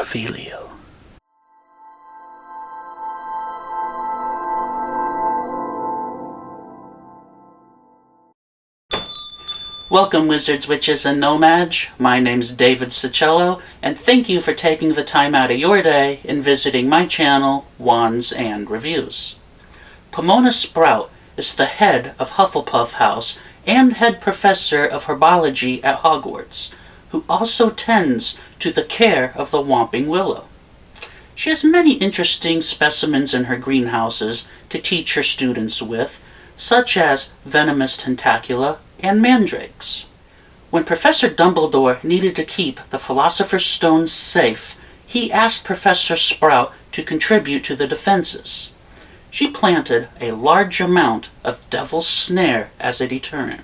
Avilio. Welcome, wizards, witches, and nomads. My name's David Syczylo, and thank you for taking the time out of your day and visiting my channel, Wands and Reviews. Pomona Sprout is the head of Hufflepuff House and head professor of herbology at Hogwarts, who also tends to the care of the Whomping Willow. She has many interesting specimens in her greenhouses to teach her students with, such as venomous tentacula and mandrakes. When Professor Dumbledore needed to keep the Philosopher's Stone safe, he asked Professor Sprout to contribute to the defenses. She planted a large amount of Devil's Snare as a deterrent.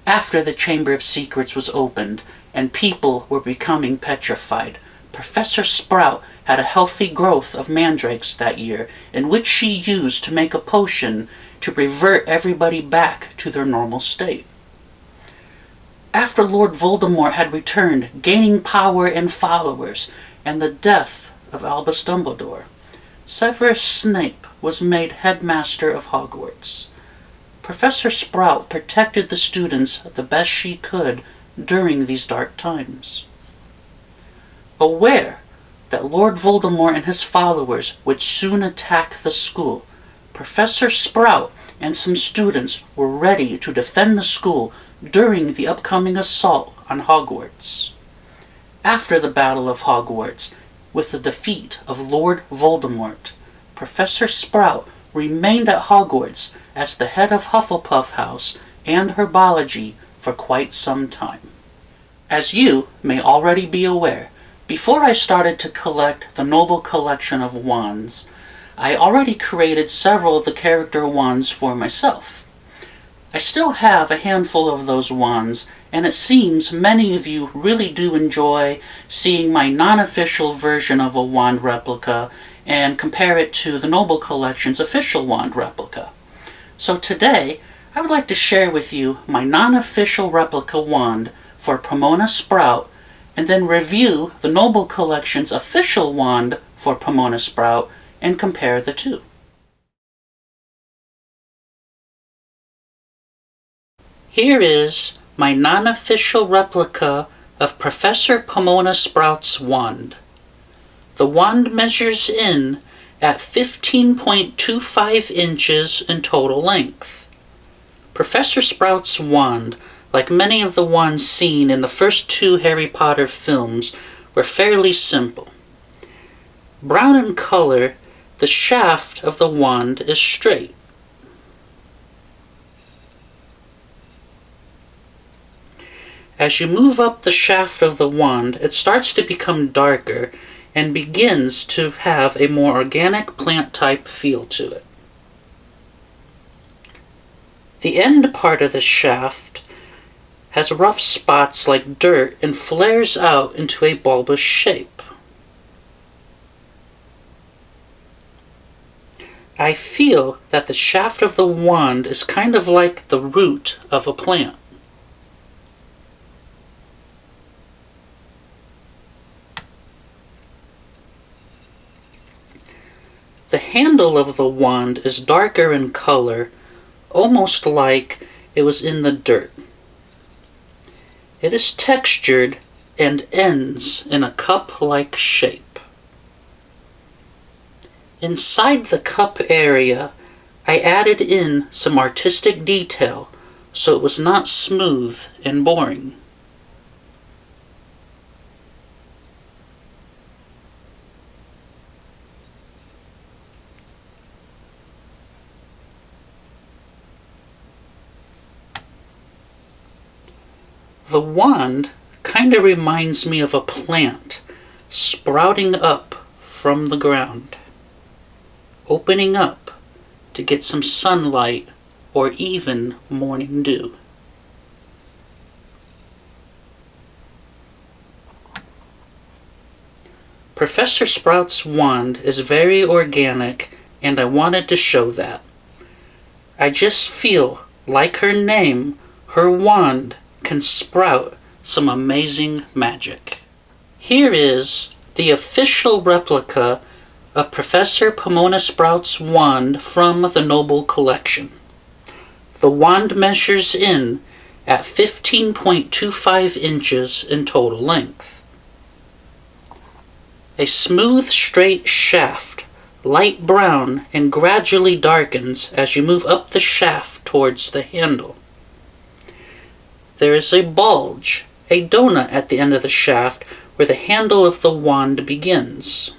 After the Chamber of Secrets was opened and people were becoming petrified, Professor Sprout had a healthy growth of mandrakes that year, in which she used to make a potion to revert everybody back to their normal state. After Lord Voldemort had returned, gaining power and followers, and the death of Albus Dumbledore, Severus Snape was made headmaster of Hogwarts. Professor Sprout protected the students the best she could during these dark times. Aware that Lord Voldemort and his followers would soon attack the school, Professor Sprout and some students were ready to defend the school during the upcoming assault on Hogwarts. After the Battle of Hogwarts, with the defeat of Lord Voldemort, Professor Sprout remained at Hogwarts as the head of Hufflepuff House and herbology for quite some time. As you may already be aware, before I started to collect the Noble Collection of Wands, I already created several of the character wands for myself. I still have a handful of those wands, and it seems many of you really do enjoy seeing my non-official version of a wand replica and compare it to the Noble Collection's official wand replica. So today, I would like to share with you my non-official replica wand for Pomona Sprout, and then review the Noble Collection's official wand for Pomona Sprout and compare the two. Here is my non-official replica of Professor Pomona Sprout's wand. The wand measures in at 15.25 inches in total length. Professor Sprout's wand, like many of the wands seen in the first two Harry Potter films, were fairly simple. Brown in color, the shaft of the wand is straight. As you move up the shaft of the wand, it starts to become darker and begins to have a more organic plant-type feel to it. The end part of the shaft has rough spots like dirt and flares out into a bulbous shape. I feel that the shaft of the wand is kind of like the root of a plant. The handle of the wand is darker in color, almost like it was in the dirt. It is textured and ends in a cup-like shape. Inside the cup area, I added in some artistic detail so it was not smooth and boring. The wand kind of reminds me of a plant sprouting up from the ground, opening up to get some sunlight or even morning dew. Professor Sprout's wand is very organic, and I wanted to show that. I just feel, like her name, her wand can sprout some amazing magic. Here is the official replica of Professor Pomona Sprout's wand from the Noble Collection. The wand measures in at 15.25 inches in total length. A smooth, straight shaft, light brown, and gradually darkens as you move up the shaft towards the handle. There is a bulge, a donut at the end of the shaft where the handle of the wand begins.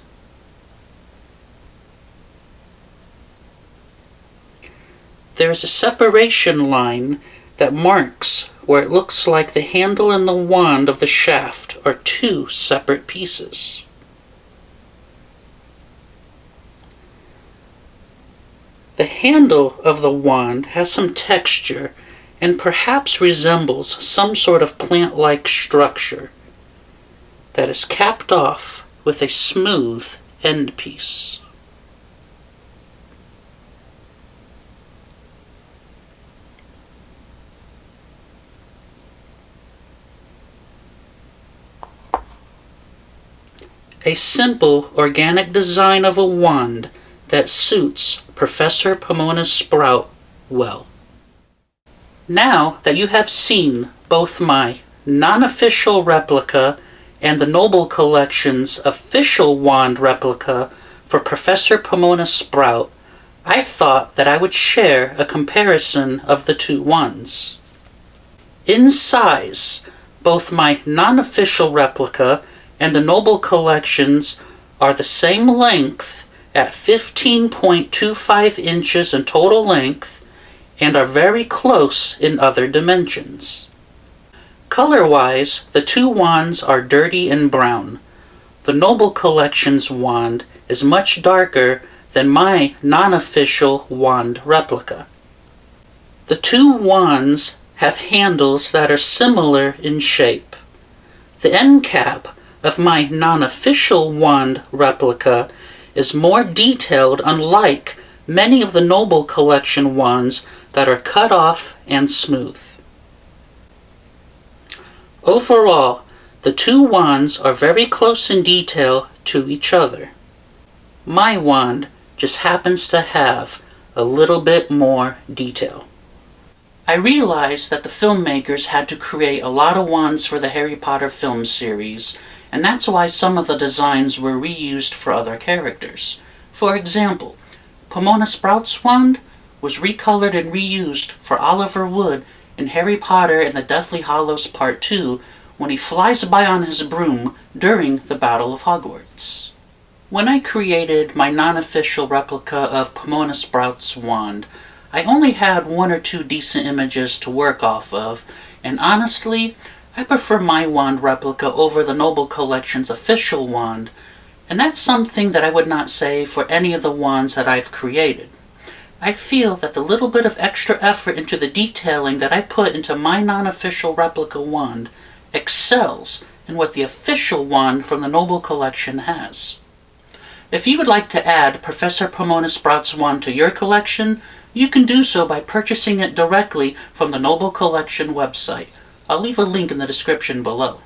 There is a separation line that marks where it looks like the handle and the wand of the shaft are two separate pieces. The handle of the wand has some texture and perhaps resembles some sort of plant-like structure that is capped off with a smooth end piece. A simple, organic design of a wand that suits Professor Pomona Sprout well. Now that you have seen both my non-official replica and the Noble Collection's official wand replica for Professor Pomona Sprout, I thought that I would share a comparison of the two wands. In size, both my non-official replica and the Noble Collections are the same length at 15.25 inches in total length and are very close in other dimensions. Color-wise, the two wands are dirty and brown. The Noble Collection's wand is much darker than my non-official wand replica. The two wands have handles that are similar in shape. The end cap of my non-official wand replica is more detailed, unlike many of the Noble Collection wands that are cut off and smooth. Overall, the two wands are very close in detail to each other. My wand just happens to have a little bit more detail. I realized that the filmmakers had to create a lot of wands for the Harry Potter film series, and that's why some of the designs were reused for other characters. For example, Pomona Sprout's wand was recolored and reused for Oliver Wood in Harry Potter and the Deathly Hallows Part 2 when he flies by on his broom during the Battle of Hogwarts. When I created my non-official replica of Pomona Sprout's wand, I only had one or two decent images to work off of, and honestly, I prefer my wand replica over the Noble Collection's official wand, and that's something that I would not say for any of the wands that I've created. I feel that the little bit of extra effort into the detailing that I put into my non-official replica wand excels in what the official wand from the Noble Collection has. If you would like to add Professor Pomona Sprout's wand to your collection, you can do so by purchasing it directly from the Noble Collection website. I'll leave a link in the description below.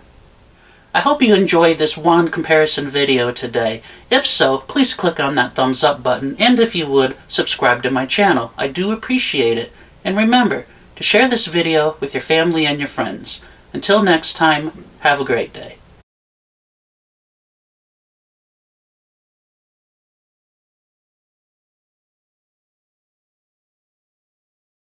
I hope you enjoyed this wand comparison video today. If so, please click on that thumbs up button, and if you would, subscribe to my channel. I do appreciate it. And remember to share this video with your family and your friends. Until next time, have a great day.